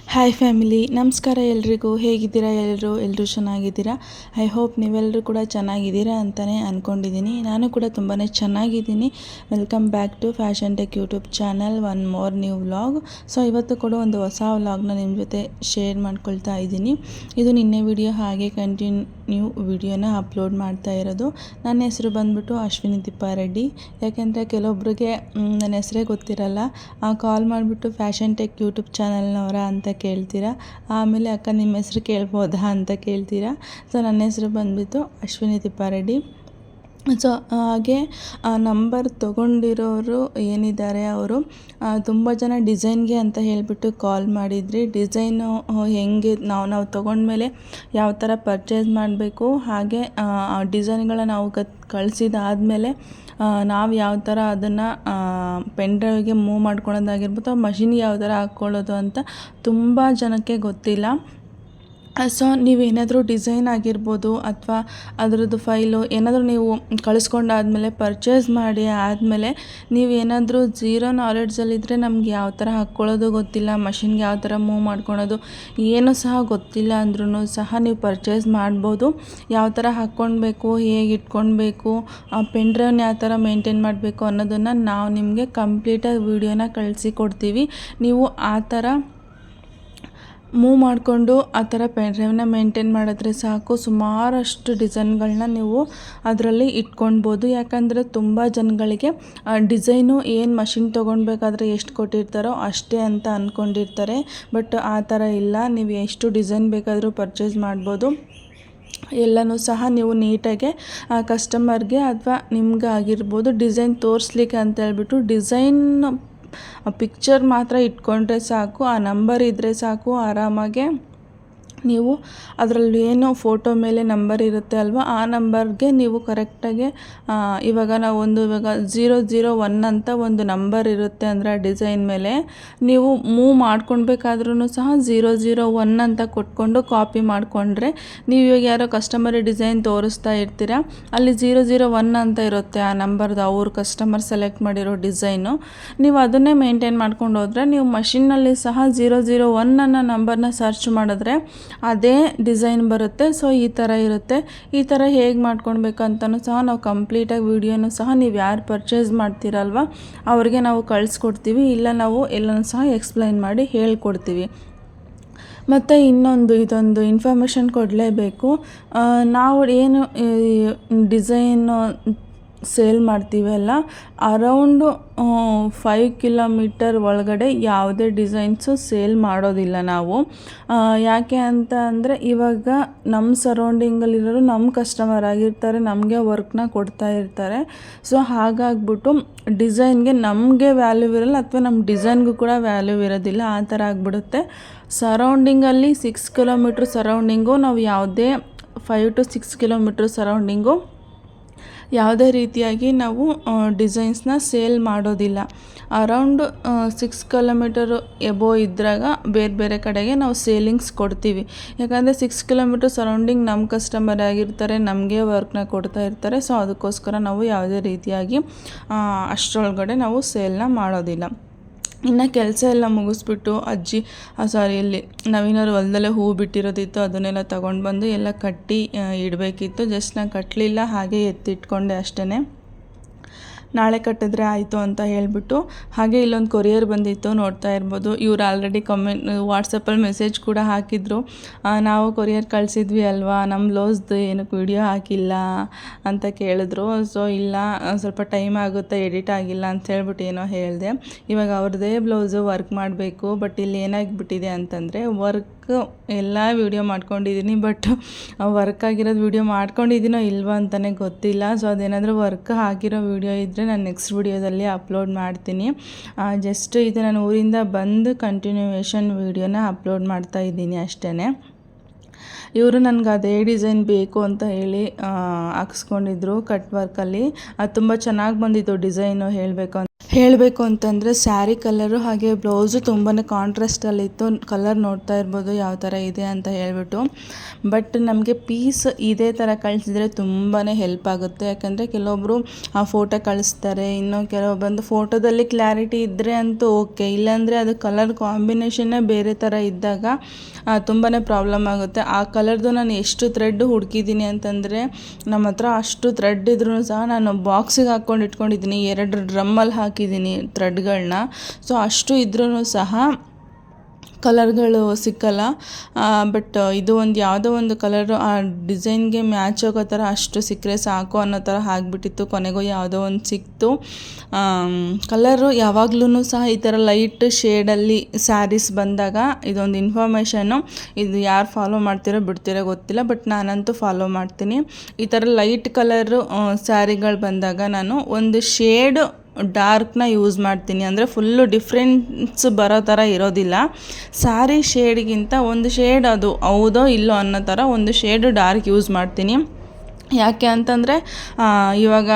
Hi family, ನಮಸ್ಕಾರ ಎಲ್ರಿಗೂ. ಹೇಗಿದ್ದೀರಾ? ಎಲ್ಲರೂ ಚೆನ್ನಾಗಿದ್ದೀರಾ? ಐ ಹೋಪ್ ನೀವೆಲ್ಲರೂ ಕೂಡ ಚೆನ್ನಾಗಿದ್ದೀರಾ ಅಂತಲೇ ಅಂದ್ಕೊಂಡಿದ್ದೀನಿ. ನಾನು ಕೂಡ ತುಂಬಾ ಚೆನ್ನಾಗಿದ್ದೀನಿ. Welcome back to fashion tech YouTube channel, one more new vlog. So ಇವತ್ತು ಕೂಡ ಒಂದು ಹೊಸ ವ್ಲಾಗ್ನ ನಿಮ್ಮ ಜೊತೆ ಶೇರ್ ಮಾಡ್ಕೊಳ್ತಾ ಇದ್ದೀನಿ. ಇದು ನಿನ್ನೆ ವಿಡಿಯೋ ಹಾಗೆ ಕಂಟಿನ್ಯೂ ವಿಡಿಯೋನ ಅಪ್ಲೋಡ್ ಮಾಡ್ತಾ ಇರೋದು. ನನ್ನ ಹೆಸರು ಬಂದ್ಬಿಟ್ಟು ಅಶ್ವಿನಿ ತಿಪ್ಪಾರೆಡ್ಡಿ. ಯಾಕೆಂದರೆ ಕೆಲವೊಬ್ಬರಿಗೆ ನನ್ನ ಹೆಸರೇ ಗೊತ್ತಿರಲ್ಲ. ಕಾಲ್ ಮಾಡಿಬಿಟ್ಟು ಫ್ಯಾಷನ್ ಟೆಕ್ ಯೂಟ್ಯೂಬ್ ಚಾನಲ್ನವರ ಅಂತ ಕೇಳ್ತೀರಾ. ಆಮೇಲೆ ಅಕ್ಕ ನಿಮ್ಮ ಹೆಸರು ಕೇಳ್ಬೋದಾ ಅಂತ ಕೇಳ್ತೀರಾ. ಸೊ ನನ್ನ ಹೆಸರು ಬಂದ್ಬಿಟ್ಟು ಅಶ್ವಿನಿ ತಿಪ್ಪಾರೆಡ್ಡಿ. ಸೊ ಹಾಗೆ ನಂಬರ್ ತೊಗೊಂಡಿರೋರು ಏನಿದ್ದಾರೆ ಅವರು ತುಂಬ ಜನ ಡಿಸೈನ್ಗೆ ಅಂತ ಹೇಳಿಬಿಟ್ಟು ಕಾಲ್ ಮಾಡಿದ್ರಿ. ಡಿಸೈನು ಹೆಂಗೆ ನಾವು ತೊಗೊಂಡ್ಮೇಲೆ ಯಾವ ಥರ ಪರ್ಚೇಸ್ ಮಾಡಬೇಕು, ಹಾಗೆ ಡಿಸೈನ್ಗಳ ನಾವು ಕಳಿಸಿದಾದ್ಮೇಲೆ ನಾವು ಯಾವ ಥರ ಅದನ್ನು ಪೆನ್ ಡ್ರೈವ್ಗೆ ಮೂವ್ ಮಾಡ್ಕೊಳೋದಾಗಿರ್ಬೋದು, ಮಷಿನ್ಗೆ ಯಾವ ಥರ ಹಾಕ್ಕೊಳ್ಳೋದು ಅಂತ ತುಂಬ ಜನಕ್ಕೆ ಗೊತ್ತಿಲ್ಲ. ಸೊ ನೀವೇನಾದರೂ ಡಿಸೈನ್ ಆಗಿರ್ಬೋದು ಅಥವಾ ಅದರದ್ದು ಫೈಲು ಏನಾದರೂ ನೀವು ಕಳಿಸ್ಕೊಂಡಾದ್ಮೇಲೆ ಪರ್ಚೇಸ್ ಮಾಡಿ ಆದಮೇಲೆ ನೀವೇನಾದರೂ ಝೀರೋ ನಾಲೆಡ್ಜಲ್ಲಿದ್ದರೆ ನಮ್ಗೆ ಯಾವ ಥರ ಹಾಕ್ಕೊಳ್ಳೋದು ಗೊತ್ತಿಲ್ಲ, ಮಷಿನ್ಗೆ ಯಾವ ಥರ ಮೂವ್ ಮಾಡ್ಕೊಳೋದು ಏನೂ ಸಹ ಗೊತ್ತಿಲ್ಲ ಅಂದ್ರೂ ಸಹ ನೀವು ಪರ್ಚೇಸ್ ಮಾಡ್ಬೋದು. ಯಾವ ಥರ ಹಾಕ್ಕೊಳ್ಬೇಕು, ಹೇಗೆ ಇಟ್ಕೊಳ್ಬೇಕು, ಪೆನ್ ಡ್ರೈವ್ನ ಯಾವ ಥರ ಮೇಂಟೈನ್ ಮಾಡಬೇಕು ಅನ್ನೋದನ್ನು ನಾವು ನಿಮಗೆ ಕಂಪ್ಲೀಟಾಗಿ ವೀಡಿಯೋನ ಕಳಿಸಿಕೊಡ್ತೀವಿ. ನೀವು ಆ ಥರ ಮೂವ್ ಮಾಡಿಕೊಂಡು ಆ ಥರ ಪೆನ್ ಡ್ರೈವ್ನ ಮೇಂಟೈನ್ ಮಾಡಿದ್ರೆ ಸಾಕು, ಸುಮಾರಷ್ಟು ಡಿಸೈನ್ಗಳನ್ನ ನೀವು ಅದರಲ್ಲಿ ಇಟ್ಕೊಳ್ಬೋದು. ಯಾಕಂದರೆ ತುಂಬ ಜನಗಳಿಗೆ ಡಿಸೈನು ಏನು ಮಷಿನ್ ತೊಗೊಳ್ಬೇಕಾದ್ರೆ ಎಷ್ಟು ಕೊಟ್ಟಿರ್ತಾರೋ ಅಷ್ಟೇ ಅಂತ ಅಂದ್ಕೊಂಡಿರ್ತಾರೆ. ಬಟ್ ಆ ಥರ ಇಲ್ಲ, ನೀವು ಎಷ್ಟು ಡಿಸೈನ್ ಬೇಕಾದರೂ ಪರ್ಚೇಸ್ ಮಾಡ್ಬೋದು. ಎಲ್ಲನೂ ಸಹ ನೀವು ನೀಟಾಗೆ ಕಸ್ಟಮರ್ಗೆ ಅಥವಾ ನಿಮ್ಗೆ ಆಗಿರ್ಬೋದು ಡಿಸೈನ್ ತೋರಿಸ್ಲಿಕ್ಕೆ ಅಂತ ಹೇಳ್ಬಿಟ್ಟು ಡಿಸೈನ್ ಪಿಕ್ಚರ್ ಮಾತ್ರ ಇಟ್ಕೊಂಡ್ರೆ ಸಾಕು, ಆ ನಂಬರ್ ಇದ್ದರೆ ಸಾಕು. ಆರಾಮಾಗೆ ನೀವು ಅದರಲ್ಲಿ ಏನು ಫೋಟೋ ಮೇಲೆ ನಂಬರ್ ಇರುತ್ತೆ ಅಲ್ವಾ, ಆ ನಂಬರ್ಗೆ ನೀವು ಕರೆಕ್ಟಾಗಿ ಇವಾಗ 001 ಅಂತ ಒಂದು ನಂಬರ್ ಇರುತ್ತೆ ಅಂದರೆ ಆ ಡಿಸೈನ್ ಮೇಲೆ ನೀವು ಮೂವ್ ಮಾಡ್ಕೊಳ್ಬೇಕಾದ್ರೂ ಸಹ 001 ಅಂತ ಕೊಟ್ಕೊಂಡು ಕಾಪಿ ಮಾಡಿಕೊಂಡ್ರೆ, ನೀವು ಇವಾಗ ಯಾರೋ ಕಸ್ಟಮರ್ ಡಿಸೈನ್ ತೋರಿಸ್ತಾ ಇರ್ತೀರ, ಅಲ್ಲಿ 001 ಅಂತ ಇರುತ್ತೆ ಆ ನಂಬರ್ದು, ಅವ್ರ ಕಸ್ಟಮರ್ ಸೆಲೆಕ್ಟ್ ಮಾಡಿರೋ ಡಿಸೈನು. ನೀವು ಅದನ್ನೇ ಮೇಂಟೈನ್ ಮಾಡ್ಕೊಂಡು ಹೋದರೆ ನೀವು ಮಷಿನ್ನಲ್ಲಿ ಸಹ 001 ಅನ್ನೋ ನಂಬರ್ನ ಸರ್ಚ್ ಮಾಡಿದ್ರೆ ಅದೇ ಡಿಸೈನ್ ಬರುತ್ತೆ. ಸೊ ಈ ಥರ ಇರುತ್ತೆ. ಈ ಥರ ಹೇಗೆ ಮಾಡ್ಕೊಳ್ಬೇಕು ಅಂತಲೂ ಸಹ ನಾವು ಕಂಪ್ಲೀಟಾಗಿ ವೀಡಿಯೋನೂ ಸಹ ನೀವು ಯಾರು ಪರ್ಚೇಸ್ ಮಾಡ್ತೀರಲ್ವ ಅವ್ರಿಗೆ ನಾವು ಕಳಿಸ್ಕೊಡ್ತೀವಿ, ಇಲ್ಲ ನಾವು ಎಲ್ಲನೂ ಸಹ ಎಕ್ಸ್ಪ್ಲೈನ್ ಮಾಡಿ ಹೇಳ್ಕೊಡ್ತೀವಿ. ಮತ್ತು ಇದೊಂದು ಇನ್ಫಾರ್ಮೇಷನ್ ಕೊಡಲೇಬೇಕು. ನಾವು ಏನು ಡಿಸೈನು ಸೇಲ್ ಮಾಡ್ತೀವಲ್ಲ, ಅರೌಂಡು 5 ಕಿಲೋಮೀಟರ್ ಒಳಗಡೆ ಯಾವುದೇ ಡಿಸೈನ್ಸು ಸೇಲ್ ಮಾಡೋದಿಲ್ಲ ನಾವು. ಯಾಕೆ ಅಂತ ಅಂದರೆ ಇವಾಗ ನಮ್ಮ ಸರೌಂಡಿಂಗಲ್ಲಿರೋರು ನಮ್ಮ ಕಸ್ಟಮರ್ ಆಗಿರ್ತಾರೆ, ನಮಗೆ ವರ್ಕ್ನ ಕೊಡ್ತಾ ಇರ್ತಾರೆ. ಸೊ ಹಾಗಾಗ್ಬಿಟ್ಟು ಡಿಸೈನ್ಗೆ ನಮಗೆ ವ್ಯಾಲ್ಯೂ ಇರಲ್ಲ ಅಥವಾ ನಮ್ಮ ಡಿಸೈನ್ಗೂ ಕೂಡ ವ್ಯಾಲ್ಯೂ ಇರೋದಿಲ್ಲ, ಆ ಥರ ಆಗಿಬಿಡುತ್ತೆ. ಸರೌಂಡಿಂಗಲ್ಲಿ 6 ಕಿಲೋಮೀಟ್ರ್ ಸರೌಂಡಿಂಗು ನಾವು ಯಾವುದೇ 5 to 6 ಕಿಲೋಮೀಟ್ರ್ ಸರೌಂಡಿಂಗು ಯಾವುದೇ ರೀತಿಯಾಗಿ ನಾವು ಡಿಸೈನ್ಸ್ನ ಸೇಲ್ ಮಾಡೋದಿಲ್ಲ. ಅರೌಂಡ್ 6 ಕಿಲೋಮೀಟರ್ ಎಬೋ ಇದ್ದಾಗ ಬೇರೆ ಕಡೆಗೆ ನಾವು ಸೇಲಿಂಗ್ಸ್ ಕೊಡ್ತೀವಿ. ಯಾಕಂದರೆ 6 ಕಿಲೋಮೀಟರ್ ಸರೌಂಡಿಂಗ್ ನಮ್ಮ ಕಸ್ಟಮರ್ ಆಗಿರ್ತಾರೆ, ನಮಗೆ ವರ್ಕ್ನ ಕೊಡ್ತಾ ಇರ್ತಾರೆ. ಸೊ ಅದಕ್ಕೋಸ್ಕರ ನಾವು ಯಾವುದೇ ರೀತಿಯಾಗಿ ಅಷ್ಟರೊಳಗಡೆ ನಾವು ಸೇಲ್ನ ಮಾಡೋದಿಲ್ಲ. ಇನ್ನು ಕೆಲಸ ಎಲ್ಲ ಮುಗಿಸ್ಬಿಟ್ಟು ಇಲ್ಲಿ ನಾವೇನಾದ್ರು ಹೊಲದಲ್ಲೇ ಹೂ ಬಿಟ್ಟಿರೋದಿತ್ತು ಅದನ್ನೆಲ್ಲ ತೊಗೊಂಡು ಬಂದು ಎಲ್ಲ ಕಟ್ಟಿ ಇಡಬೇಕಿತ್ತು. ಜಸ್ಟ್ ನಾನು ಕಟ್ಟಲಿಲ್ಲ, ಹಾಗೆ ಎತ್ತಿಟ್ಕೊಂಡೆ ಅಷ್ಟೇ. ನಾಳೆ ಕಟ್ಟಿದ್ರೆ ಆಯಿತು ಅಂತ ಹೇಳಿಬಿಟ್ಟು. ಹಾಗೆ ಇಲ್ಲೊಂದು ಕೊರಿಯರ್ ಬಂದಿತ್ತು, ನೋಡ್ತಾ ಇರ್ಬೋದು. ಇವ್ರು ಆಲ್ರೆಡಿ ವಾಟ್ಸಪ್ಪಲ್ಲಿ ಮೆಸೇಜ್ ಕೂಡ ಹಾಕಿದ್ರು, ನಾವು ಕೊರಿಯರ್ ಕಳಿಸಿದ್ವಿ ಅಲ್ವಾ, ನಮ್ಮ ಬ್ಲೌಸ್ದು ಏನಕ್ಕೆ ವಿಡಿಯೋ ಹಾಕಿಲ್ಲ ಅಂತ ಕೇಳಿದ್ರು. ಸೊ ಇಲ್ಲ, ಸ್ವಲ್ಪ ಟೈಮ್ ಆಗುತ್ತೆ, ಎಡಿಟ್ ಆಗಿಲ್ಲ ಅಂತ ಹೇಳ್ಬಿಟ್ಟು ಏನೋ ಹೇಳಿದೆ. ಇವಾಗ ಅವ್ರದ್ದೇ ಬ್ಲೌಸು ವರ್ಕ್ ಮಾಡಬೇಕು. ಬಟ್ ಇಲ್ಲಿ ಏನಾಗಿಬಿಟ್ಟಿದೆ ಅಂತಂದರೆ ಎಲ್ಲ ವೀಡಿಯೋ ಮಾಡ್ಕೊಂಡಿದ್ದೀನಿ, ಬಟ್ ವರ್ಕ್ ಆಗಿರೋದು ವೀಡಿಯೋ ಮಾಡ್ಕೊಂಡಿದ್ದೀನೋ ಇಲ್ವೋ ಅಂತಲೇ ಗೊತ್ತಿಲ್ಲ. ಸೊ ಅದೇನಾದರೂ ವರ್ಕ್ ಆಗಿರೋ ವೀಡಿಯೋ ಇದ್ದರೆ ನಾನು ನೆಕ್ಸ್ಟ್ ವೀಡಿಯೋದಲ್ಲಿ ಅಪ್ಲೋಡ್ ಮಾಡ್ತೀನಿ. ಜಸ್ಟ್ ಇದು ನಾನು ಊರಿಂದ ಬಂದು ಕಂಟಿನ್ಯೂಯೇಷನ್ ವೀಡಿಯೋನ ಅಪ್ಲೋಡ್ ಮಾಡ್ತಾ ಇದ್ದೀನಿ ಅಷ್ಟೇ. ಇವರು ನನಗೆ ಅದೇ ಡಿಸೈನ್ ಬೇಕು ಅಂತ ಹೇಳಿ ಹಾಕ್ಸ್ಕೊಂಡಿದ್ರು ಕಟ್ ವರ್ಕಲ್ಲಿ. ಅದು ತುಂಬ ಚೆನ್ನಾಗಿ ಬಂದಿತ್ತು ಡಿಸೈನು ಹೇಳಬೇಕು ಅಂತ. ಹೇಳಬೇಕು ಅಂತಂದರೆ ಸ್ಯಾರಿ ಕಲರು ಹಾಗೆ ಬ್ಲೌಸು ತುಂಬಾ ಕಾಂಟ್ರಾಸ್ಟಲ್ಲಿತ್ತು. ಕಲರ್ ನೋಡ್ತಾ ಇರ್ಬೋದು ಯಾವ ಥರ ಇದೆ ಅಂತ ಹೇಳ್ಬಿಟ್ಟು. ಬಟ್ ನಮಗೆ ಪೀಸ್ ಇದೇ ಥರ ಕಳಿಸಿದ್ರೆ ತುಂಬಾ ಹೆಲ್ಪ್ ಆಗುತ್ತೆ. ಯಾಕಂದರೆ ಕೆಲವೊಬ್ಬರು ಆ ಫೋಟೋ ಕಳಿಸ್ತಾರೆ, ಇನ್ನು ಕೆಲವು ಬಂದು ಫೋಟೋದಲ್ಲಿ ಕ್ಲಾರಿಟಿ ಇದ್ದರೆ ಅಂತೂ ಓಕೆ, ಇಲ್ಲಾಂದರೆ ಅದು ಕಲರ್ ಕಾಂಬಿನೇಷನ್ನೇ ಬೇರೆ ಥರ ಇದ್ದಾಗ ತುಂಬಾ ಪ್ರಾಬ್ಲಮ್ ಆಗುತ್ತೆ. ಆ ಕಲರ್ದು ನಾನು ಎಷ್ಟು ಥ್ರೆಡ್ ಹುಡುಕಿದ್ದೀನಿ ಅಂತಂದರೆ ನಮ್ಮ ಹತ್ರ ಅಷ್ಟು ಥ್ರೆಡ್ ಇದ್ರೂ ಸಹ ನಾನು ಬಾಕ್ಸಿಗೆ ಹಾಕ್ಕೊಂಡು ಇಟ್ಕೊಂಡಿದ್ದೀನಿ, 2 ಡ್ರಮ್ಮಲ್ಲಿ ಹಾಕಿದ್ದೀನಿ ಥ್ರೆಡ್ಗಳನ್ನ. ಸೊ ಅಷ್ಟು ಇದ್ರೂ ಸಹ ಕಲರ್ಗಳು ಸಿಕ್ಕಲ್ಲ. ಬಟ್ ಇದು ಒಂದು ಯಾವುದೋ ಒಂದು ಕಲರು ಆ ಡಿಸೈನ್ಗೆ ಮ್ಯಾಚ್ ಆಗೋ ಥರ ಅಷ್ಟು ಸಿಕ್ಕರೆ ಸಾಕು ಅನ್ನೋ ಥರ ಆಗಿಬಿಟ್ಟಿತ್ತು. ಕೊನೆಗೂ ಯಾವುದೋ ಒಂದು ಸಿಕ್ತು. ಕಲರು ಯಾವಾಗ್ಲೂ ಸಹ ಈ ಥರ ಲೈಟ್ ಶೇಡಲ್ಲಿ ಸ್ಯಾರೀಸ್ ಬಂದಾಗ ಇದೊಂದು ಇನ್ಫಾರ್ಮೇಷನ್ನು, ಇದು ಯಾರು ಫಾಲೋ ಮಾಡ್ತಿರೋ ಬಿಡ್ತಿರೋ ಗೊತ್ತಿಲ್ಲ, ಬಟ್ ನಾನಂತೂ ಫಾಲೋ ಮಾಡ್ತೀನಿ. ಈ ಥರ ಲೈಟ್ ಕಲರು ಸ್ಯಾರಿಗಳು ಬಂದಾಗ ನಾನು ಒಂದು ಶೇಡ್ ಡಾರ್ಕ್ನ ಯೂಸ್ ಮಾಡ್ತೀನಿ. ಅಂದರೆ ಫುಲ್ಲು ಡಿಫ್ರೆನ್ಸ್ ಬರೋ ಥರ ಇರೋದಿಲ್ಲ. ಸ್ಯಾರಿ ಶೇಡ್ಗಿಂತ ಒಂದು ಶೇಡ್ ಅದು ಹೌದೋ ಇಲ್ಲೋ ಅನ್ನೋ ಥರ ಒಂದು ಶೇಡ್ ಡಾರ್ಕ್ ಯೂಸ್ ಮಾಡ್ತೀನಿ. ಯಾಕೆ ಅಂತಂದರೆ ಇವಾಗ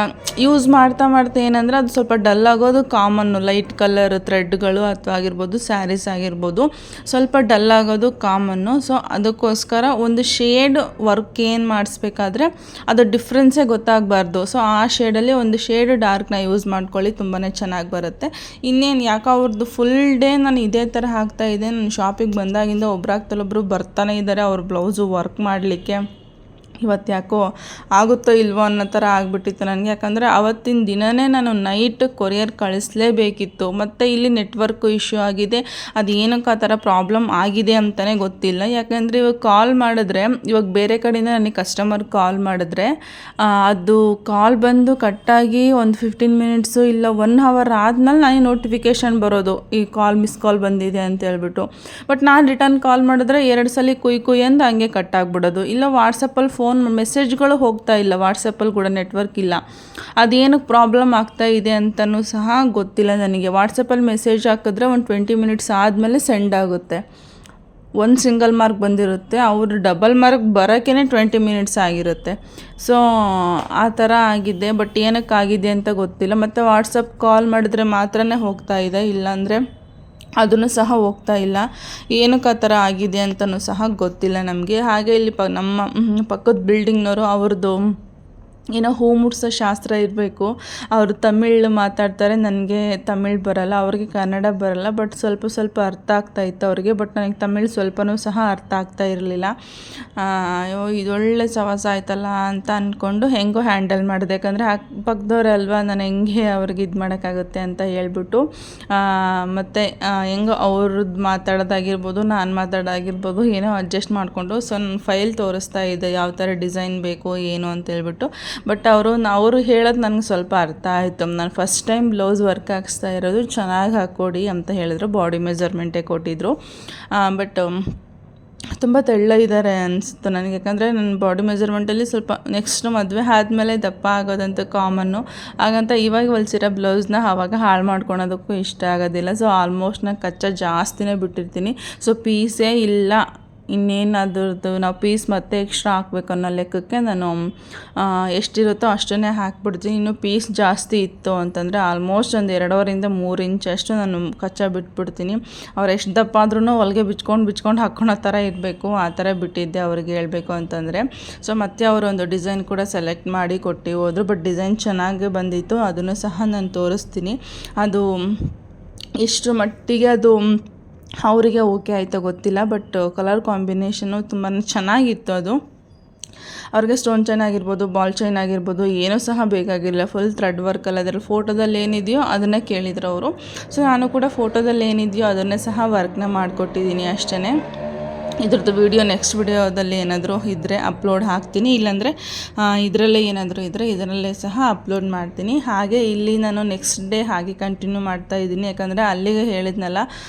ಯೂಸ್ ಮಾಡ್ತಾ ಏನಂದರೆ ಅದು ಸ್ವಲ್ಪ ಡಲ್ ಆಗೋದು ಕಾಮನ್ನು. ಲೈಟ್ ಕಲರ್ ಥ್ರೆಡ್ಗಳು ಅಥವಾ ಆಗಿರ್ಬೋದು ಸ್ಯಾರೀಸ್ ಆಗಿರ್ಬೋದು ಸ್ವಲ್ಪ ಡಲ್ ಆಗೋದು ಕಾಮನ್ನು. ಸೊ ಅದಕ್ಕೋಸ್ಕರ ಒಂದು ಶೇಡ್ ವರ್ಕ್ ಏನು ಮಾಡಿಸ್ಬೇಕಾದ್ರೆ ಅದು ಡಿಫ್ರೆನ್ಸೇ ಗೊತ್ತಾಗಬಾರ್ದು. ಸೊ ಆ ಶೇಡಲ್ಲಿ ಒಂದು ಶೇಡ್ ಡಾರ್ಕ್ನ ಯೂಸ್ ಮಾಡ್ಕೊಳ್ಳಿ, ತುಂಬಾ ಚೆನ್ನಾಗಿ ಬರುತ್ತೆ. ಇನ್ನೇನು ಯಾಕೆ ಅವ್ರದ್ದು ಫುಲ್ ಡೇ ನಾನು ಇದೇ ಥರ ಹಾಕ್ತಾಯಿದ್ದೆ. ನಾನು ಶಾಪಿಗೆ ಬಂದಾಗಿಂದ ಒಬ್ರಾಗ್ತಲೊಬ್ಬರು ಬರ್ತಾನೆ ಇದ್ದಾರೆ ಅವ್ರ ಬ್ಲೌಸು ವರ್ಕ್ ಮಾಡಲಿಕ್ಕೆ. ಇವತ್ತು ಯಾಕೋ ಆಗುತ್ತೋ ಇಲ್ವೋ ಅನ್ನೋ ಥರ ಆಗಿಬಿಟ್ಟಿತ್ತು ನನಗೆ. ಯಾಕಂದರೆ ಆವತ್ತಿನ ದಿನವೇ ನಾನು ನೈಟ್ ಕೊರಿಯರ್ ಕಳಿಸ್ಲೇಬೇಕಿತ್ತು. ಮತ್ತು ಇಲ್ಲಿ ನೆಟ್ವರ್ಕು ಇಶ್ಯೂ ಆಗಿದೆ. ಅದು ಏನಕ್ಕೆ ಆ ಥರ ಪ್ರಾಬ್ಲಮ್ ಆಗಿದೆ ಅಂತಲೇ ಗೊತ್ತಿಲ್ಲ. ಯಾಕಂದರೆ ಇವಾಗ ಕಾಲ್ ಮಾಡಿದ್ರೆ, ಇವಾಗ ಬೇರೆ ಕಡೆಯಿಂದ ನನಗೆ ಕಸ್ಟಮರ್ ಕಾಲ್ ಮಾಡಿದ್ರೆ ಅದು ಕಾಲ್ ಬಂದು ಕಟ್ಟಾಗಿ ಒಂದು 15 ಮಿನಿಟ್ಸು ಇಲ್ಲ 1 ಅವರ್ ಆದಮೇಲೆ ನನಗೆ ನೋಟಿಫಿಕೇಷನ್ ಬರೋದು, ಈ ಮಿಸ್ ಕಾಲ್ ಬಂದಿದೆ ಅಂತ ಹೇಳ್ಬಿಟ್ಟು. ಬಟ್ ನಾನು ರಿಟರ್ನ್ ಕಾಲ್ ಮಾಡಿದ್ರೆ 2 ಸಲ ಕುಯ್ ಅಂದು ಹಂಗೆ ಕಟ್ಟಾಗ್ಬಿಡೋದು. ಇಲ್ಲ ವಾಟ್ಸಪ್ಪಲ್ಲಿ ಫೋನ್ ಮೆಸೇಜ್ಗಳು ಹೋಗ್ತಾ ಇಲ್ಲ, ವಾಟ್ಸಪ್ಪಲ್ಲಿ ಕೂಡ ನೆಟ್ವರ್ಕ್ ಇಲ್ಲ. ಅದೇನಕ್ಕೆ ಪ್ರಾಬ್ಲಮ್ ಆಗ್ತಾ ಇದೆ ಅಂತಲೂ ಸಹ ಗೊತ್ತಿಲ್ಲ ನನಗೆ. ವಾಟ್ಸಪ್ಪಲ್ಲಿ ಮೆಸೇಜ್ ಹಾಕಿದ್ರೆ ಒಂದು 20 ಮಿನಿಟ್ಸ್ ಆದಮೇಲೆ ಸೆಂಡ್ ಆಗುತ್ತೆ. ಒಂದು ಸಿಂಗಲ್ ಮಾರ್ಕ್ ಬಂದಿರುತ್ತೆ, ಅವರು ಡಬಲ್ ಮಾರ್ಕ್ ಬರೋಕ್ಕೇ 20 ಮಿನಿಟ್ಸ್ ಆಗಿರುತ್ತೆ. ಸೊ ಆ ಥರ ಆಗಿದೆ. ಬಟ್ ಏನಕ್ಕಾಗಿದೆ ಅಂತ ಗೊತ್ತಿಲ್ಲ. ಮತ್ತು ವಾಟ್ಸಪ್ ಕಾಲ್ ಮಾಡಿದ್ರೆ ಮಾತ್ರನೇ ಹೋಗ್ತಾ ಇದೆ, ಇಲ್ಲಾಂದರೆ ಅದನ್ನು ಸಹ ಹೋಗ್ತಾ ಇಲ್ಲ. ಏನಕ್ಕೆ ಆ ಥರ ಆಗಿದೆ ಅಂತಲೂ ಸಹ ಗೊತ್ತಿಲ್ಲ ನಮಗೆ. ಹಾಗೆ ಇಲ್ಲಿ ನಮ್ಮ ಪಕ್ಕದ ಬಿಲ್ಡಿಂಗ್ನವರು ಅವ್ರದ್ದು ಏನೋ ಹೂ ಮುಡ್ಸೋ ಶಾಸ್ತ್ರ ಇರಬೇಕು. ಅವರು ತಮಿಳ್ ಮಾತಾಡ್ತಾರೆ, ನನಗೆ ತಮಿಳ್ ಬರಲ್ಲ, ಅವ್ರಿಗೆ ಕನ್ನಡ ಬರಲ್ಲ. ಬಟ್ ಸ್ವಲ್ಪ ಅರ್ಥ ಆಗ್ತಾಯಿತ್ತು ಅವ್ರಿಗೆ. ಬಟ್ ನನಗೆ ತಮಿಳ್ ಸ್ವಲ್ಪನೂ ಸಹ ಅರ್ಥ ಆಗ್ತಾ ಇರಲಿಲ್ಲ. ಇದೊಳ್ಳೆ ಸವಾಸ ಆಯ್ತಲ್ಲ ಅಂತ ಅಂದ್ಕೊಂಡು ಹೆಂಗೋ ಹ್ಯಾಂಡಲ್ ಮಾಡಿದೆ. ಯಾಕಂದರೆ ಅಕ್ಕಪಕ್ಕದವ್ರಲ್ವ, ನಾನು ಹೆಂಗೆ ಅವ್ರಿಗೆ ಇದು ಮಾಡೋಕ್ಕಾಗುತ್ತೆ ಅಂತ ಹೇಳ್ಬಿಟ್ಟು ಮತ್ತು ಹೆಂಗೋ ಅವ್ರದ್ದು ಮಾತಾಡೋದಾಗಿರ್ಬೋದು, ನಾನು ಮಾತಾಡೋದಾಗಿರ್ಬೋದು ಏನೋ ಅಡ್ಜಸ್ಟ್ ಮಾಡಿಕೊಂಡು ನನ್ನ ಫೈಲ್ ತೋರಿಸ್ತಾ ಇದೆ ಯಾವ ಥರ ಡಿಸೈನ್ ಬೇಕು ಏನು ಅಂತ ಹೇಳ್ಬಿಟ್ಟು. ಬಟ್ ಅವರು ಹೇಳೋದು ನನಗೆ ಸ್ವಲ್ಪ ಅರ್ಥ ಆಯಿತು. ನಾನು ಫಸ್ಟ್ ಟೈಮ್ ಬ್ಲೌಸ್ ವರ್ಕ್ ಹಾಕ್ಸ್ತಾ ಇರೋದು, ಚೆನ್ನಾಗಿ ಹಾಕ್ಕೊಡಿ ಅಂತ ಹೇಳಿದ್ರು. ಬಾಡಿ ಮೆಜರ್ಮೆಂಟೇ ಕೊಟ್ಟಿದ್ದರು. ಬಟ್ ತುಂಬ ತೆಳ್ಳಗಿದ್ದಾರೆ ಅನಿಸ್ತು ನನಗೆ. ಯಾಕಂದರೆ ನನ್ನ ಬಾಡಿ ಮೆಜರ್ಮೆಂಟಲ್ಲಿ ಸ್ವಲ್ಪ ನೆಕ್ಸ್ಟ್ ಮದುವೆ ಆದಮೇಲೆ ದಪ್ಪ ಆಗೋದಂತ ಕಾಮನ್ನು. ಹಾಗಂತ ಇವಾಗ ಹೊಲ್ಸಿರೋ ಬ್ಲೌಸ್ನ ಆವಾಗ ಹಾಳು ಮಾಡ್ಕೊಳೋದಕ್ಕೂ ಇಷ್ಟ ಆಗೋದಿಲ್ಲ. ಸೊ ಆಲ್ಮೋಸ್ಟ್ ನಾನು ಕಚ್ಚಾ ಜಾಸ್ತಿನೇ ಬಿಟ್ಟಿರ್ತೀನಿ. ಸೊ ಪೀಸೇ ಇಲ್ಲ, ಇನ್ನೇನು ಅದ್ರದ್ದು ನಾವು ಪೀಸ್ ಮತ್ತೆ ಎಕ್ಸ್ಟ್ರಾ ಹಾಕ್ಬೇಕು ಅನ್ನೋ ಲೆಕ್ಕಕ್ಕೆ ನಾನು ಎಷ್ಟಿರುತ್ತೋ ಅಷ್ಟನ್ನೇ ಹಾಕ್ಬಿಡ್ತೀನಿ. ಇನ್ನು ಪೀಸ್ ಜಾಸ್ತಿ ಇತ್ತು ಅಂತಂದರೆ ಆಲ್ಮೋಸ್ಟ್ ಒಂದು 2.5-3 ಇಂಚಷ್ಟು ನಾನು ಕಚ್ಚಾ ಬಿಟ್ಬಿಡ್ತೀನಿ. ಅವ್ರು ಎಷ್ಟು ದಪ್ಪ ಆದ್ರೂ ಹೊಲಿಗೆ ಬಿಚ್ಕೊಂಡು ಹಾಕ್ಕೊಳೋ ಥರ ಇರಬೇಕು, ಆ ಥರ ಬಿಟ್ಟಿದ್ದೆ ಅವ್ರಿಗೆ ಹೇಳಬೇಕು ಅಂತಂದರೆ. ಸೊ ಮತ್ತೆ ಅವರು ಒಂದು ಡಿಸೈನ್ ಕೂಡ ಸೆಲೆಕ್ಟ್ ಮಾಡಿ ಕೊಟ್ಟು ಹೋದರು. ಬಟ್ ಡಿಸೈನ್ ಚೆನ್ನಾಗಿ ಬಂದಿತ್ತು, ಅದನ್ನು ಸಹ ನಾನು ತೋರಿಸ್ತೀನಿ. ಅದು ಎಷ್ಟು ಮಟ್ಟಿಗೆ ಅದು ಅವರಿಗೆ ಓಕೆ ಆಯಿತಾ ಗೊತ್ತಿಲ್ಲ. ಬಟ್ ಕಲರ್ ಕಾಂಬಿನೇಷನು ತುಂಬಾ ಚೆನ್ನಾಗಿತ್ತು. ಅದು ಅವ್ರಿಗೆ ಸ್ಟೋನ್ ಚೈನ್ ಆಗಿರ್ಬೋದು, ಬಾಲ್ ಚೈನ್ ಆಗಿರ್ಬೋದು ಏನೂ ಸಹ ಬೇಕಾಗಿರಲಿಲ್ಲ. ಫುಲ್ ಥ್ರೆಡ್ ವರ್ಕಲ್ಲಿ ಅದರಲ್ಲಿ ಫೋಟೋದಲ್ಲಿ ಏನಿದೆಯೋ ಅದನ್ನೇ ಕೇಳಿದ್ರು ಅವರು. ಸೊ ನಾನು ಕೂಡ ಫೋಟೋದಲ್ಲಿ ಏನಿದೆಯೋ ಅದನ್ನೇ ಸಹ ವರ್ಕ್ನ ಮಾಡಿಕೊಟ್ಟಿದ್ದೀನಿ ಅಷ್ಟೇ. ಇದ್ರದ್ದು ವೀಡಿಯೋ ನೆಕ್ಸ್ಟ್ ವಿಡಿಯೋದಲ್ಲಿ ಏನಾದರೂ ಇದ್ದರೆ ಅಪ್ಲೋಡ್ ಹಾಕ್ತೀನಿ, ಇಲ್ಲಾಂದರೆ ಇದರಲ್ಲೇ ಏನಾದರೂ ಇದ್ದರೆ ಇದರಲ್ಲೇ ಸಹ ಅಪ್ಲೋಡ್ ಮಾಡ್ತೀನಿ. ಹಾಗೆ ಇಲ್ಲಿ ನಾನು ನೆಕ್ಸ್ಟ್ ಡೇ ಹಾಗೆ ಕಂಟಿನ್ಯೂ ಮಾಡ್ತಾಯಿದ್ದೀನಿ. ಯಾಕಂದರೆ ಅಲ್ಲಿಗೆ ಹೇಳಿದ್ನಲ್ಲ,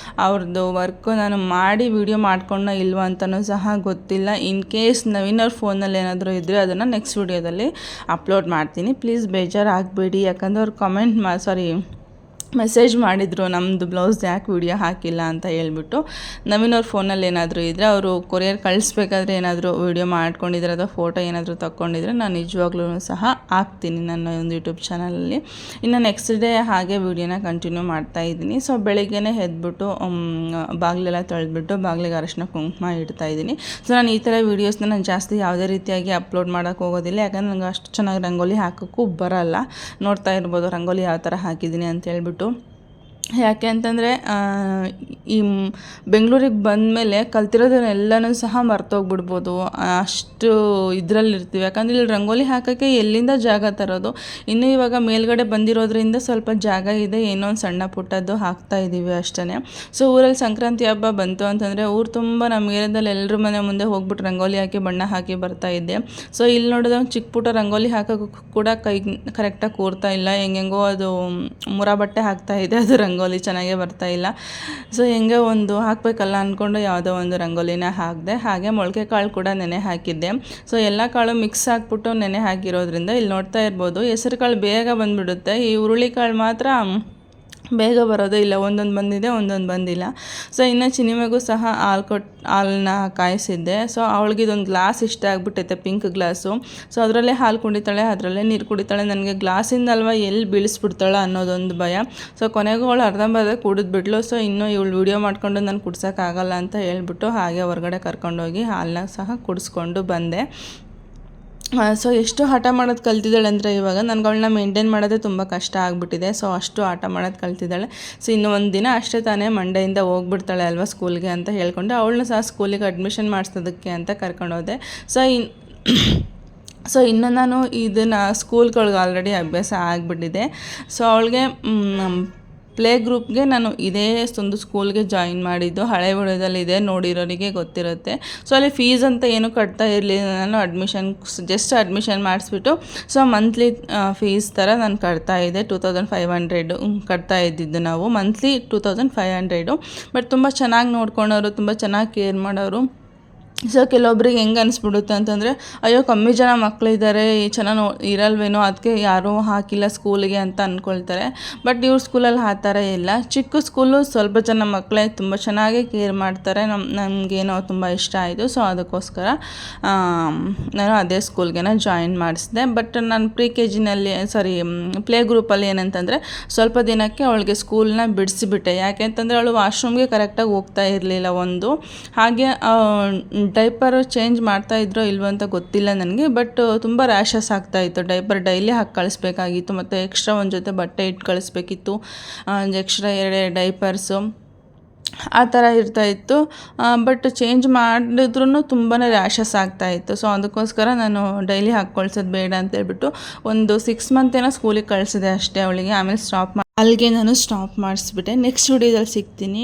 ಅವ್ರದ್ದು ವರ್ಕು ನಾನು ಮಾಡಿ ವೀಡಿಯೋ ಮಾಡ್ಕೊಂಡ ಇಲ್ವ ಅಂತಲೂ ಸಹ ಗೊತ್ತಿಲ್ಲ. ಇನ್ ಕೇಸ್ ನವೀನವ್ರ ಫೋನಲ್ಲಿ ಏನಾದರೂ ಇದ್ದರೆ ಅದನ್ನು ನೆಕ್ಸ್ಟ್ ವಿಡಿಯೋದಲ್ಲಿ ಅಪ್ಲೋಡ್ ಮಾಡ್ತೀನಿ. ಪ್ಲೀಸ್ ಬೇಜಾರು ಆಗಬೇಡಿ. ಯಾಕಂದರೆ ಅವ್ರು ಮೆಸೇಜ್ ಮಾಡಿದರು ನಮ್ಮದು ಬ್ಲೌಸ್ ಯಾಕೆ ವಿಡಿಯೋ ಹಾಕಿಲ್ಲ ಅಂತ ಹೇಳ್ಬಿಟ್ಟು. ನವೀನ್ ಅವ್ರ ಫೋನಲ್ಲಿ ಏನಾದರೂ ಇದ್ದರೆ ಅವರು ಕೊರಿಯರ್ ಕಳಿಸ್ಬೇಕಾದ್ರೆ ಏನಾದರೂ ವಿಡಿಯೋ ಮಾಡ್ಕೊಂಡಿದ್ರೆ ಅಥವಾ ಫೋಟೋ ಏನಾದರೂ ತಗೊಂಡಿದ್ರೆ ನಾನು ನಿಜವಾಗ್ಲೂ ಸಹ ಹಾಕ್ತೀನಿ ನನ್ನ ಒಂದು ಯೂಟ್ಯೂಬ್ ಚಾನಲಲ್ಲಿ. ಇನ್ನು ನೆಕ್ಸ್ಟ್ ಡೇ ಹಾಗೆ ವಿಡಿಯೋನ ಕಂಟಿನ್ಯೂ ಮಾಡ್ತಾಯಿದ್ದೀನಿ. ಸೊ ಬೆಳಿಗ್ಗೆನೇ ಎದ್ಬಿಟ್ಟು ಬಾಗಿಲೆಲ್ಲ ತೊಳೆದ್ಬಿಟ್ಟು ಬಾಗಿಲಿಗೆ ಅರಿಶಿನ ಕುಂಕುಮ ಇಡ್ತಾಯಿದ್ದೀನಿ. ಸೊ ನಾನು ಈ ಥರ ವೀಡಿಯೋಸ್ನ ನಾನು ಜಾಸ್ತಿ ಯಾವುದೇ ರೀತಿಯಾಗಿ ಅಪ್ಲೋಡ್ ಮಾಡೋಕ್ಕೆ ಹೋಗೋದಿಲ್ಲ, ಯಾಕಂದರೆ ನನಗೆ ಅಷ್ಟು ಚೆನ್ನಾಗಿ ರಂಗೋಲಿ ಹಾಕೋಕ್ಕೂ ಬರೋಲ್ಲ. ನೋಡ್ತಾ ಇರ್ಬೋದು ರಂಗೋಲಿ ಯಾವ ಥರ ಹಾಕಿದ್ದೀನಿ ಅಂತ ಹೇಳ್ಬಿಟ್ಟು. ಯಾಕೆ ಅಂತಂದರೆ ಈ ಬೆಂಗಳೂರಿಗೆ ಬಂದಮೇಲೆ ಕಲ್ತಿರೋದನ್ನೆಲ್ಲನೂ ಸಹ ಮರ್ತೋಗ್ಬಿಡ್ಬೋದು, ಅಷ್ಟು ಇದರಲ್ಲಿರ್ತೀವಿ. ಯಾಕಂದರೆ ಇಲ್ಲಿ ರಂಗೋಲಿ ಹಾಕೋಕ್ಕೆ ಎಲ್ಲಿಂದ ಜಾಗ ತರೋದು. ಇನ್ನೂ ಇವಾಗ ಮೇಲ್ಗಡೆ ಬಂದಿರೋದ್ರಿಂದ ಸ್ವಲ್ಪ ಜಾಗ ಇದೆ, ಏನೋ ಒಂದು ಸಣ್ಣ ಪುಟ್ಟದ್ದು ಹಾಕ್ತಾಯಿದ್ದೀವಿ ಅಷ್ಟೇ. ಸೊ ಊರಲ್ಲಿ ಸಂಕ್ರಾಂತಿ ಹಬ್ಬ ಬಂತು ಅಂತಂದರೆ ಊರು ತುಂಬ ನಮ್ಮ ಏರಿಯಾದಲ್ಲಿ ಎಲ್ಲರ ಮನೆ ಮುಂದೆ ಹೋಗ್ಬಿಟ್ಟು ರಂಗೋಲಿ ಹಾಕಿ ಬಣ್ಣ ಹಾಕಿ ಬರ್ತಾಯಿದ್ದೆ. ಸೊ ಇಲ್ಲಿ ನೋಡಿದ್ರೆ ಚಿಕ್ಕ ಪುಟ್ಟ ರಂಗೋಲಿ ಹಾಕೋಕ್ಕೂ ಕೂಡ ಕೈ ಕರೆಕ್ಟಾಗಿ ಕೂರ್ತಾ ಇಲ್ಲ, ಹೆಂಗೆಂಗೋ ಅದು ಮುರ ಬಟ್ಟೆ ಹಾಕ್ತಾಯಿದೆ, ಅದು ರಂಗೋಲಿ ಚೆನ್ನಾಗೇ ಬರ್ತಾಯಿಲ್ಲ. ಸೊ ಹೆಂಗೆ ಒಂದು ಹಾಕಬೇಕಲ್ಲ ಅಂದ್ಕೊಂಡು ಯಾವುದೋ ಒಂದು ರಂಗೋಲಿನ ಹಾಕಿದೆ. ಹಾಗೆ ಮೊಳಕೆ ಕಾಳು ಕೂಡ ನೆನೆ ಹಾಕಿದ್ದೆ. ಸೊ ಎಲ್ಲ ಕಾಳು ಮಿಕ್ಸ್ ಹಾಕ್ಬಿಟ್ಟು ನೆನೆ ಹಾಕಿರೋದ್ರಿಂದ ಇಲ್ಲಿ ನೋಡ್ತಾ ಇರ್ಬೋದು ಹೆಸರು ಕಾಳು ಬೇಗ ಬಂದುಬಿಡುತ್ತೆ, ಈ ಹುರುಳಿ ಕಾಳು ಮಾತ್ರ ಬೇಗ ಬರೋದೇ ಇಲ್ಲ, ಒಂದೊಂದು ಬಂದಿದೆ ಒಂದೊಂದು ಬಂದಿಲ್ಲ. ಸೊ ಇನ್ನು ಚಿನಿಮೆಗೂ ಸಹ ಹಾಲನ್ನ ಕಾಯಿಸಿದ್ದೆ. ಸೊ ಅವಳಿಗೆ ಇದೊಂದು ಗ್ಲಾಸ್ ಇಷ್ಟ ಆಗಿಬಿಟ್ಟೈತೆ, ಪಿಂಕ್ ಗ್ಲಾಸು. ಸೊ ಅದರಲ್ಲೇ ಹಾಲು ಕುಡಿತಾಳೆ, ಅದರಲ್ಲೇ ನೀರು ಕುಡಿತಾಳೆ. ನನಗೆ ಗ್ಲಾಸಿಂದ ಅಲ್ವಾ ಎಲ್ಲಿ ಬೀಳಿಸ್ಬಿಡ್ತಾಳೆ ಅನ್ನೋದೊಂದು ಭಯ. ಸೊ ಕೊನೆಗೂ ಅವಳು ಅರ್ಧಂಬರ್ಧ ಕುಡಿದ್ಬಿಟ್ಲು. ಸೊ ಇನ್ನೂ ಇವಳು ವೀಡಿಯೋ ಮಾಡ್ಕೊಂಡು ನಾನು ಕುಡ್ಸೋಕ್ಕಾಗಲ್ಲ ಅಂತ ಹೇಳ್ಬಿಟ್ಟು ಹಾಗೆ ಹೊರಗಡೆ ಕರ್ಕೊಂಡೋಗಿ ಹಾಲನ್ನ ಸಹ ಕುಡಿಸ್ಕೊಂಡು ಬಂದೆ. ಸೊ ಎಷ್ಟು ಹಠ ಮಾಡೋದು ಕಲ್ತಿದ್ದಾಳೆ ಅಂದರೆ ಇವಾಗ ನನಗೆ ಅವಳನ್ನ ಮೇಂಟೈನ್ ಮಾಡೋದೇ ತುಂಬ ಕಷ್ಟ ಆಗಿಬಿಟ್ಟಿದೆ. ಸೊ ಅಷ್ಟು ಹಠ ಮಾಡೋದು ಕಲ್ತಿದ್ದಾಳೆ. ಸೊ ಇನ್ನು ಒಂದು ದಿನ ಅಷ್ಟೇ ತಾನೇ ಮಂಡೆಯಿಂದ ಹೋಗ್ಬಿಡ್ತಾಳೆ ಅಲ್ವಾ ಸ್ಕೂಲ್ಗೆ ಅಂತ ಹೇಳ್ಕೊಂಡು ಅವಳನ್ನ ಸಹ ಸ್ಕೂಲಿಗೆ ಅಡ್ಮಿಷನ್ ಮಾಡಿಸೋದಕ್ಕೆ ಅಂತ ಕರ್ಕೊಂಡೋದೆ. ಸೊ ಇನ್ನು ನಾನು ಇದನ್ನು ಸ್ಕೂಲ್ಗಳಿಗೆ ಆಲ್ರೆಡಿ ಅಭ್ಯಾಸ ಆಗಿಬಿಟ್ಟಿದೆ. ಸೊ ಅವಳಿಗೆ ಪ್ಲೇ ಗ್ರೂಪ್ಗೆ ನಾನು ಇದೇ ಒಂದು ಸ್ಕೂಲ್ಗೆ ಜಾಯಿನ್ ಮಾಡಿದ್ದು, ಹಳೆ ವಿಡಿಯೋದಲ್ಲಿ ಇದೆ, ನೋಡಿರೋರಿಗೆ ಗೊತ್ತಿರುತ್ತೆ. ಸೊ ಅಲ್ಲಿ ಫೀಸ್ ಅಂತ ಏನೂ ಕಟ್ತಾ ಇರಲಿಲ್ಲ ನಾನು. ಜಸ್ಟ್ ಅಡ್ಮಿಷನ್ ಮಾಡಿಸ್ಬಿಟ್ಟು ಸೊ ಮಂತ್ಲಿ ಫೀಸ್ ಥರ ನಾನು ಕಟ್ತಾಯಿದ್ದೆ. 2500 ಕಟ್ತಾ ಇದ್ದಿದ್ದು ನಾವು, ಮಂತ್ಲಿ 2500. ಬಟ್ ತುಂಬ ಚೆನ್ನಾಗಿ ನೋಡ್ಕೊಂಡವರು, ತುಂಬ ಚೆನ್ನಾಗಿ ಕೇರ್ ಮಾಡೋರು. ಸೊ ಕೆಲವೊಬ್ರಿಗೆ ಹೆಂಗೆ ಅನಿಸ್ಬಿಡುತ್ತೆ ಅಂತಂದರೆ ಅಯ್ಯೋ ಕಮ್ಮಿ ಜನ ಮಕ್ಕಳಿದ್ದಾರೆ, ಚೆನ್ನಾಗಿ ಇರಲ್ವೇನೋ ಅದಕ್ಕೆ ಯಾರೂ ಹಾಕಿಲ್ಲ ಸ್ಕೂಲಿಗೆ ಅಂತ ಅಂದ್ಕೊಳ್ತಾರೆ. ಬಟ್ ಇವ್ರ ಸ್ಕೂಲಲ್ಲಿ ಆ ಥರ ಇಲ್ಲ. ಚಿಕ್ಕ ಸ್ಕೂಲು, ಸ್ವಲ್ಪ ಜನ ಮಕ್ಕಳೇ, ತುಂಬ ಚೆನ್ನಾಗಿ ಕೇರ್ ಮಾಡ್ತಾರೆ. ನನಗೇನೋ ತುಂಬ ಇಷ್ಟ ಆಯಿತು. ಸೊ ಅದಕ್ಕೋಸ್ಕರ ನಾನು ಅದೇ ಸ್ಕೂಲ್ಗೆ ಜಾಯಿನ್ ಮಾಡಿಸಿದೆ. ಬಟ್ ನಾನು ಪ್ಲೇ ಗ್ರೂಪಲ್ಲಿ ಏನಂತಂದರೆ ಸ್ವಲ್ಪ ದಿನಕ್ಕೆ ಅವಳಿಗೆ ಸ್ಕೂಲನ್ನ ಬಿಡಿಸಿಬಿಟ್ಟೆ. ಯಾಕೆ ಅಂತಂದರೆ ಅವಳು ವಾಶ್ರೂಮ್ಗೆ ಕರೆಕ್ಟಾಗಿ ಹೋಗ್ತಾ ಇರಲಿಲ್ಲ ಒಂದು, ಹಾಗೆ ಡೈಪರ್ ಚೇಂಜ್ ಮಾಡ್ತಾಯಿದ್ರೋ ಇಲ್ವೋ ಅಂತ ಗೊತ್ತಿಲ್ಲ ನನಗೆ. ಬಟ್ ತುಂಬ ರ್ಯಾಷಸ್ ಆಗ್ತಾಯಿತ್ತು. ಡೈಪರ್ ಡೈಲಿ ಹಾಕಿ ಕಳಿಸ್ಬೇಕಾಗಿತ್ತು, ಮತ್ತು ಎಕ್ಸ್ಟ್ರಾ ಒಂದು ಜೊತೆ ಬಟ್ಟೆ ಇಟ್ಟು ಕಳಿಸ್ಬೇಕಿತ್ತು, ಎಕ್ಸ್ಟ್ರಾ 2 ಡೈಪರ್ಸು ಆ ಥರ ಇರ್ತಾಯಿತ್ತು. ಬಟ್ ಚೇಂಜ್ ಮಾಡಿದ್ರೂ ತುಂಬಾ ರ್ಯಾಷಸ್ ಆಗ್ತಾಯಿತ್ತು. ಸೊ ಅದಕ್ಕೋಸ್ಕರ ನಾನು ಡೈಲಿ ಹಾಕ್ಕೊಳ್ಸೋದು ಬೇಡ ಅಂತೇಳ್ಬಿಟ್ಟು ಒಂದು 6 ಮಂತ್ ಏನೋ ಸ್ಕೂಲಿಗೆ ಕಳಿಸಿದೆ ಅಷ್ಟೇ ಅವಳಿಗೆ. ಆಮೇಲೆ ಅಲ್ಲಿಗೆ ನಾನು ಸ್ಟಾಪ್ ಮಾಡಿಸ್ಬಿಟ್ಟೆ. ನೆಕ್ಸ್ಟ್ ವಿಡಿಯೋದಲ್ಲಿ ಸಿಗ್ತೀನಿ.